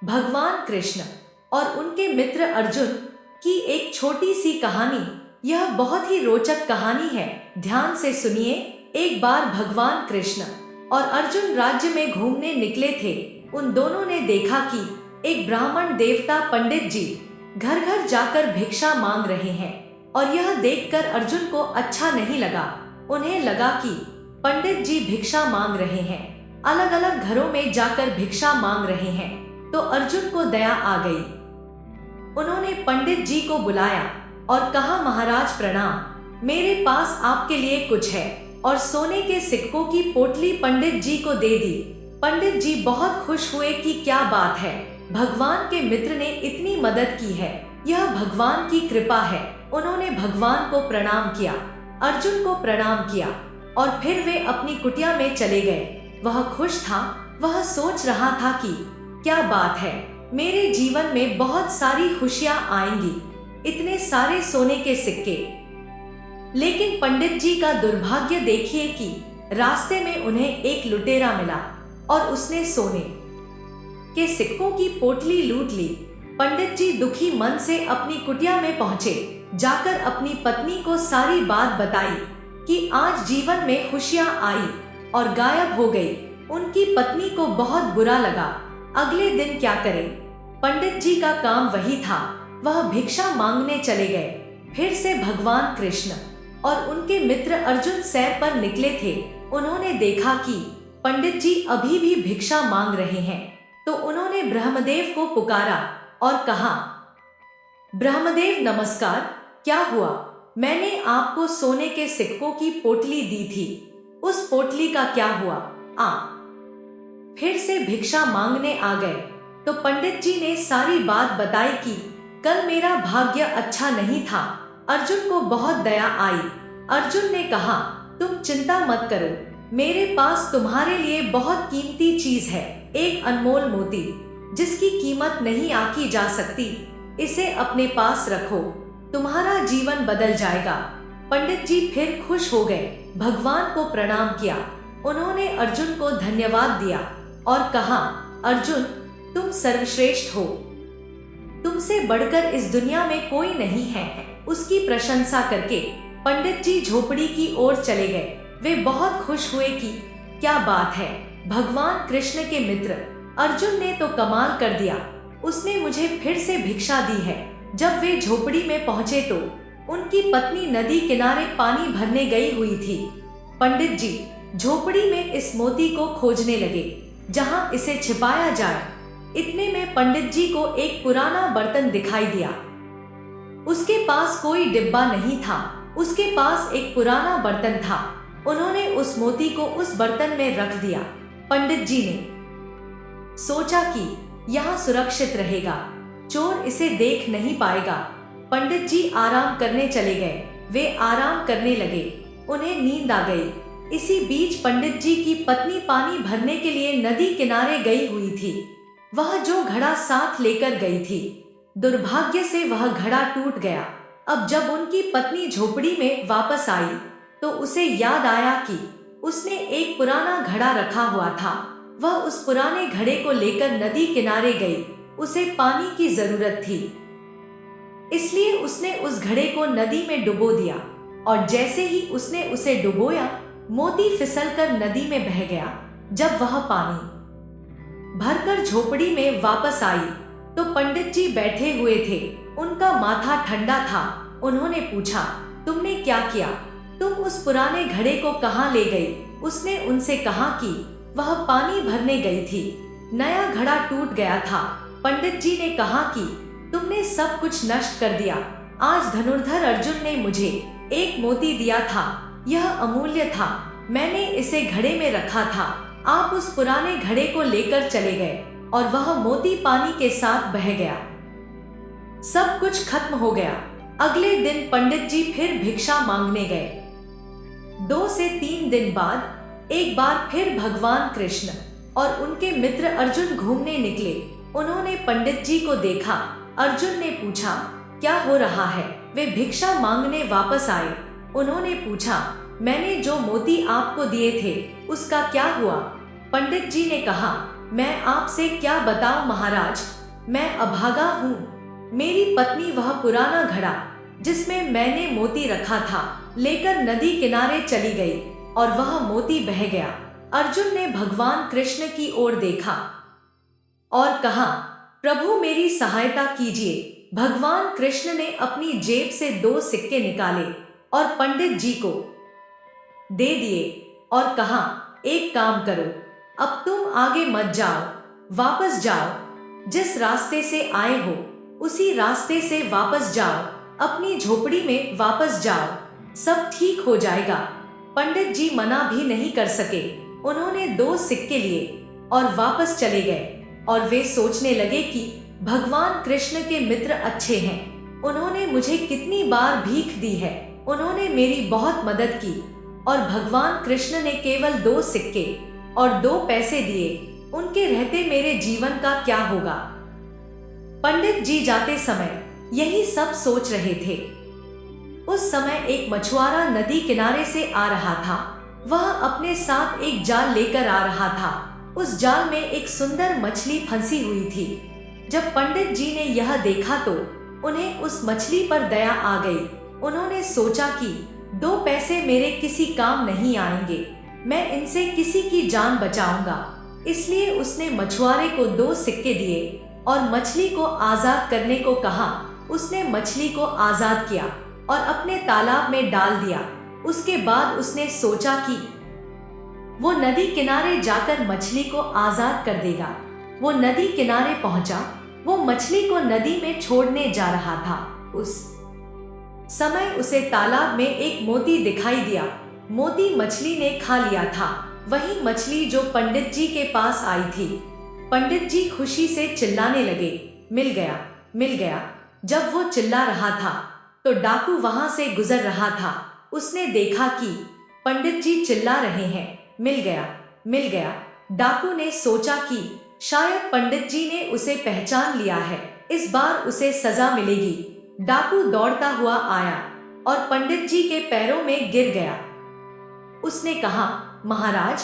भगवान कृष्ण और उनके मित्र अर्जुन की एक छोटी सी कहानी। यह बहुत ही रोचक कहानी है, ध्यान से सुनिए। एक बार भगवान कृष्ण और अर्जुन राज्य में घूमने निकले थे। उन दोनों ने देखा कि एक ब्राह्मण देवता पंडित जी घर घर जाकर भिक्षा मांग रहे हैं, और यह देखकर अर्जुन को अच्छा नहीं लगा। उन्हें लगा कि पंडित जी भिक्षा मांग रहे हैं, अलग अलग घरों में जाकर भिक्षा मांग रहे हैं, तो अर्जुन को दया आ गई। उन्होंने पंडित जी को बुलाया और कहा, महाराज प्रणाम, मेरे पास आपके लिए कुछ है, और सोने के सिक्कों की पोटली पंडित जी को दे दी। पंडित जी बहुत खुश हुए कि क्या बात है, भगवान के मित्र ने इतनी मदद की है, यह भगवान की कृपा है। उन्होंने भगवान को प्रणाम किया, अर्जुन को प्रणाम किया, और फिर वे अपनी कुटिया में चले गए। वह खुश था, वह सोच रहा था कि क्या बात है, मेरे जीवन में बहुत सारी खुशियां आएंगी, इतने सारे सोने के सिक्के। लेकिन पंडित जी का दुर्भाग्य देखिए कि रास्ते में उन्हें एक लुटेरा मिला और उसने सोने के सिक्कों की पोटली लूट ली। पंडित जी दुखी मन से अपनी कुटिया में पहुंचे, जाकर अपनी पत्नी को सारी बात बताई कि आज जीवन में खुशियां आई और गायब हो गई। उनकी पत्नी को बहुत बुरा लगा। अगले दिन क्या करें, पंडित जी का काम वही था, वह भिक्षा मांगने चले गए। फिर से भगवान कृष्ण और उनके मित्र अर्जुन सैर पर निकले थे। उन्होंने देखा कि पंडित जी अभी भी भिक्षा मांग रहे हैं, तो उन्होंने ब्रह्मदेव को पुकारा और कहा, ब्रह्मदेव नमस्कार, क्या हुआ? मैंने आपको सोने के सिक्कों की पोटली दी थी, उस पोटली का क्या हुआ? फिर से भिक्षा मांगने आ गए, तो पंडित जी ने सारी बात बताई कि कल मेरा भाग्य अच्छा नहीं था। अर्जुन को बहुत दया आई। अर्जुन ने कहा, तुम चिंता मत करो, मेरे पास तुम्हारे लिए बहुत कीमती चीज है, एक अनमोल मोती, जिसकी कीमत नहीं आंकी जा सकती। इसे अपने पास रखो, तुम्हारा जीवन बदल जाएगा। पंडित जी फिर खुश हो गए, भगवान को प्रणाम किया। उन्होंने अर्जुन को धन्यवाद दिया और कहा, अर्जुन तुम सर्वश्रेष्ठ हो, तुमसे बढ़कर इस दुनिया में कोई नहीं है। उसकी प्रशंसा करके पंडित जी झोपड़ी की ओर चले गए। वे बहुत खुश हुए कि क्या बात है, भगवान कृष्ण के मित्र अर्जुन ने तो कमाल कर दिया, उसने मुझे फिर से भिक्षा दी है। जब वे झोपड़ी में पहुंचे तो उनकी पत्नी नदी किनारे पानी भरने गई हुई थी। पंडित जी झोपड़ी में इस मोती को खोजने लगे, जहां इसे छिपाया जाए। इतने में पंडित जी को एक पुराना बर्तन दिखाई दिया। उसके पास कोई डिब्बा नहीं था, उसके पास एक पुराना बर्तन था। उन्होंने उस मोती को उस बर्तन में रख दिया। पंडित जी ने सोचा कि यहाँ सुरक्षित रहेगा, चोर इसे देख नहीं पाएगा। पंडित जी आराम करने चले गए। वे आराम करने लगे, उन्हें नींद आ गई। इसी बीच पंडित जी की पत्नी पानी भरने के लिए नदी किनारे गई हुई थी। वह जो घड़ा साथ लेकर गई थी, दुर्भाग्य से वह घड़ा टूट गया। अब जब उनकी पत्नी झोपड़ी में वापस आई तो उसे याद आया कि उसने एक पुराना घड़ा रखा हुआ था। वह उस पुराने घड़े को लेकर नदी किनारे गई। उसे पानी की जरूरत थी, इसलिए उसने उस घड़े को नदी में डुबो दिया, और जैसे ही उसने उसे डुबोया, मोती फिसलकर नदी में बह गया। जब वह पानी भरकर झोपड़ी में वापस आई तो पंडित जी बैठे हुए थे। उनका माथा ठंडा था। उन्होंने पूछा, तुमने क्या किया? तुम उस पुराने घड़े को कहाँ ले गई? उसने उनसे कहा कि वह पानी भरने गई थी, नया घड़ा टूट गया था। पंडित जी ने कहा कि तुमने सब कुछ नष्ट कर दिया। आज धनुर्धर अर्जुन ने मुझे एक मोती दिया था, यह अमूल्य था, मैंने इसे घड़े में रखा था। आप उस पुराने घड़े को लेकर चले गए और वह मोती पानी के साथ बह गया। सब कुछ खत्म हो गया। अगले दिन पंडित जी फिर भिक्षा मांगने गए। 2 से 3 दिन बाद एक बार फिर भगवान कृष्ण और उनके मित्र अर्जुन घूमने निकले। उन्होंने पंडित जी को देखा। अर्जुन ने पूछा, क्या हो रहा है? वे भिक्षा मांगने वापस आए। उन्होंने पूछा, मैंने जो मोती आपको दिए थे उसका क्या हुआ? पंडित जी ने कहा, मैं आपसे क्या बताऊं महाराज, मैं अभागा हूँ। मेरी पत्नी वह पुराना घड़ा जिसमें मैंने मोती रखा था लेकर नदी किनारे चली गई और वह मोती बह गया। अर्जुन ने भगवान कृष्ण की ओर देखा और कहा, प्रभु मेरी सहायता कीजिए। भगवान कृष्ण ने अपनी जेब से 2 सिक्के निकाले और पंडित जी को दे दिए और कहा, एक काम करो, अब तुम आगे मत जाओ, वापस जाओ। जिस रास्ते से आए हो उसी रास्ते से वापस जाओ, अपनी झोपड़ी में वापस जाओ, सब ठीक हो जाएगा। पंडित जी मना भी नहीं कर सके। उन्होंने 2 सिक्के लिए और वापस चले गए और वे सोचने लगे कि भगवान कृष्ण के मित्र अच्छे हैं। उन्होंने मुझे कितनी बार भीख दी है, उन्होंने मेरी बहुत मदद की और भगवान कृष्ण ने केवल 2 सिक्के और 2 पैसे दिए। उनके रहते मेरे जीवन का क्या होगा। पंडित जी जाते समय यही सब सोच रहे थे। उस समय एक मछुआरा नदी किनारे से आ रहा था। वह अपने साथ एक जाल लेकर आ रहा था। उस जाल में एक सुंदर मछली फंसी हुई थी। जब पंडित जी ने यह देखा तो उन्हें उस मछली पर दया आ गई। उन्होंने सोचा कि 2 पैसे मेरे किसी काम नहीं आएंगे, मैं इनसे किसी की जान बचाऊंगा। इसलिए उसने मछुआरे को 2 सिक्के दिए और मछली को आजाद करने को कहा। उसने मछली को आजाद किया और अपने तालाब में डाल दिया। उसके बाद उसने सोचा कि वो नदी किनारे जाकर मछली को आजाद कर देगा। वो नदी किनारे पहुंचा। वो मछली को नदी में छोड़ने जा रहा था। उस समय उसे तालाब में एक मोती दिखाई दिया। मोती मछली ने खा लिया था, वही मछली जो पंडित जी के पास आई थी। पंडित जी खुशी से चिल्लाने लगे, मिल गया, मिल गया। जब वो चिल्ला रहा था तो डाकू वहां से गुजर रहा था। उसने देखा कि पंडित जी चिल्ला रहे हैं, मिल गया, मिल गया। डाकू ने सोचा कि शायद पंडित जी ने उसे पहचान लिया है, इस बार उसे सजा मिलेगी। डाकू दौड़ता हुआ आया और पंडित जी के पैरों में गिर गया। उसने कहा, महाराज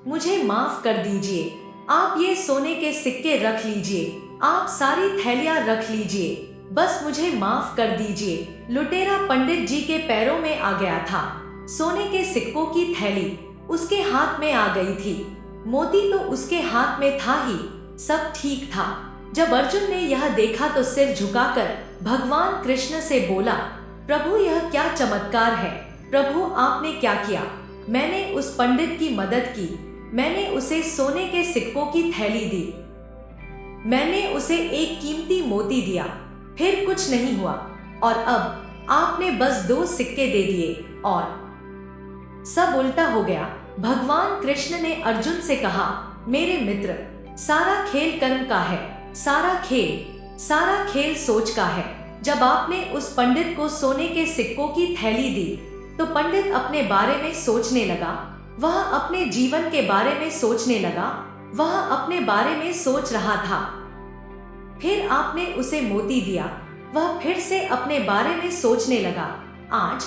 मुझे माफ कर दीजिए, आप ये सोने के सिक्के रख लीजिए, आप सारी थैलियां रख लीजिए, बस मुझे माफ कर दीजिए। लुटेरा पंडित जी के पैरों में आ गया था। सोने के सिक्कों की थैली उसके हाथ में आ गई थी। मोती तो उसके हाथ में था ही, सब ठीक था। जब अर्जुन ने यह देखा तो सिर झुकाकर भगवान कृष्ण से बोला, प्रभु यह क्या चमत्कार है, प्रभु आपने क्या किया। मैंने उस पंडित की मदद की, मैंने उसे सोने के सिक्कों की थैली दी, मैंने उसे एक कीमती मोती दिया, फिर कुछ नहीं हुआ और अब आपने बस 2 सिक्के दे दिए और सब उल्टा हो गया। भगवान कृष्ण ने अर्जुन से कहा, मेरे मित्र, सारा खेल कर्म का है, सारा खेल सोच का है। जब आपने उस पंडित को सोने के सिक्कों की थैली दी तो पंडित अपने बारे में सोचने लगा, वह अपने जीवन के बारे में सोचने लगा, वह अपने बारे में सोच रहा था। फिर आपने उसे मोती दिया, वह फिर से अपने बारे में सोचने लगा। आज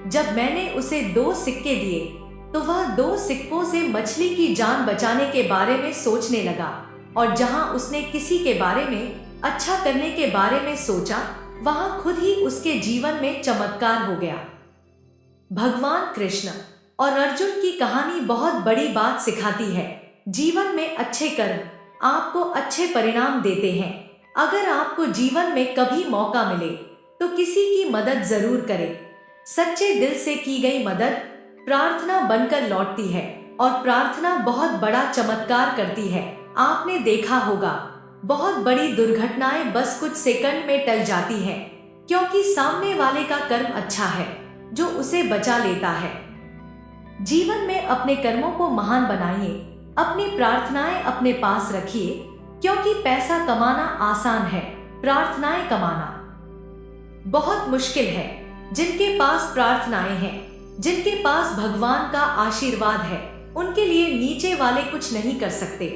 जब मैंने उसे 2 सिक्के दिए तो वह 2 सिक्कों से मछली की जान बचाने के बारे में सोचने लगा और जहां उसने किसी के बारे में अच्छा करने के बारे में सोचा, वहां खुद ही उसके जीवन में चमत्कार हो गया। भगवान कृष्ण और अर्जुन की कहानी बहुत बड़ी बात सिखाती है। जीवन में अच्छे कर्म आपको अच्छे परिणाम देते हैं। अगर आपको जीवन में कभी मौका मिले तो किसी की मदद जरूर करें। सच्चे दिल से की गई मदद प्रार्थना बनकर लौटती है और प्रार्थना बहुत बड़ा चमत्कार करती है। आपने देखा होगा, बहुत बड़ी दुर्घटनाएं बस कुछ सेकंड में टल जाती हैं, क्योंकि सामने वाले का कर्म अच्छा है जो उसे बचा लेता है। जीवन में अपने कर्मों को महान बनाइए, अपनी प्रार्थनाएं अपने पास रखिए, क्योंकि पैसा कमाना आसान है, प्रार्थनाएं कमाना बहुत मुश्किल है। जिनके पास प्रार्थनाएं हैं, जिनके पास भगवान का आशीर्वाद है, उनके लिए नीचे वाले कुछ नहीं कर सकते।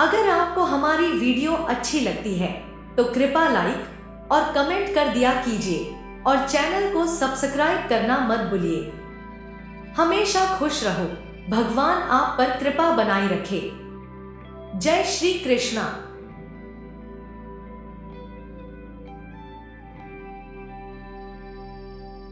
अगर आपको हमारी वीडियो अच्छी लगती है तो कृपया लाइक और कमेंट कर दिया कीजिए और चैनल को सब्सक्राइब करना मत भूलिए। हमेशा खुश रहो, भगवान आप पर कृपा बनाए रखे। जय श्री कृष्णा।